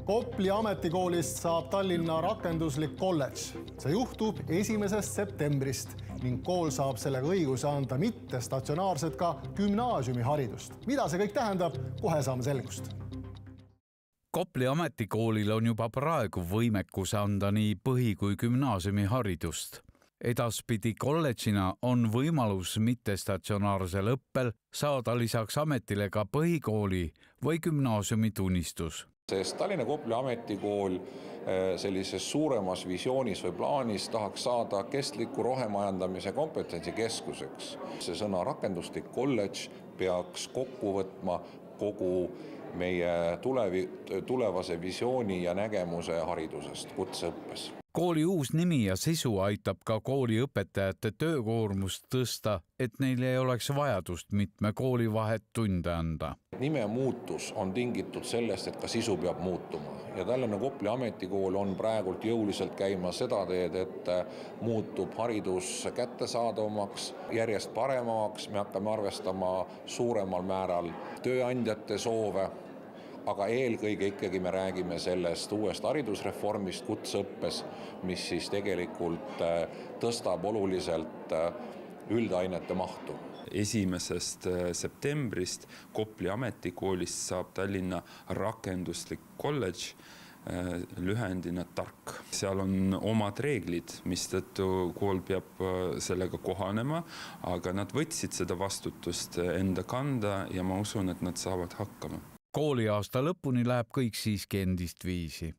Kopli ametikoolist saab Tallinna rakenduslik kolledž. See juhtub 1. septembrist ning kool saab sellega õiguse anda mitte statsionaarset ka gümnaasiumiharidust. Mida see kõik tähendab? Kohe saame selgust. Kopli ametikoolil on juba praegu võimekus anda nii põhi- kui gümnaasiumiharidust. Edaspidi kolledžina on võimalus mittestatsionaarsel õppel saada lisaks ametile ka põhikooli või gümnaasiumi tunnistus. Sest Tallinna Kopli ametikool sellises suuremas visioonis või plaanis tahaks saada kestliku rohemajandamise kompetentsikeskuseks. See sõna rakenduslik kolledž peaks kokku võtma kogu meie tulevase visiooni ja nägemuse haridusest kutseõppes. Kooli uus nimi ja sisu aitab ka kooli õpetajate töökoormust tõsta, et neil ei oleks vajadust mitme kooli vahet tunde anda. Nime muutus on tingitud sellest, et ka sisu peab muutuma. Ja Tallinna Kopli ametikool on praegult jõuliselt käima seda teed, et muutub haridus kättesaadavamaks, järjest paremaks. Me hakkame arvestama suuremal määral tööandjate soove. Aga eelkõige ikkagi me räägime sellest uuest haridusreformist kutseõppes, mis siis tegelikult tõstab oluliselt üldainete mahtu. 1. septembrist Kopli ametikoolist saab Tallinna rakenduslik kolledž, lühendina TARK. Seal on omad reeglid, mistõttu kool peab sellega kohanema, aga nad võtsid seda vastutust enda kanda ja ma usun, et nad saavad hakkama. Kooli aasta lõpuni läheb kõik siiski endist viisi.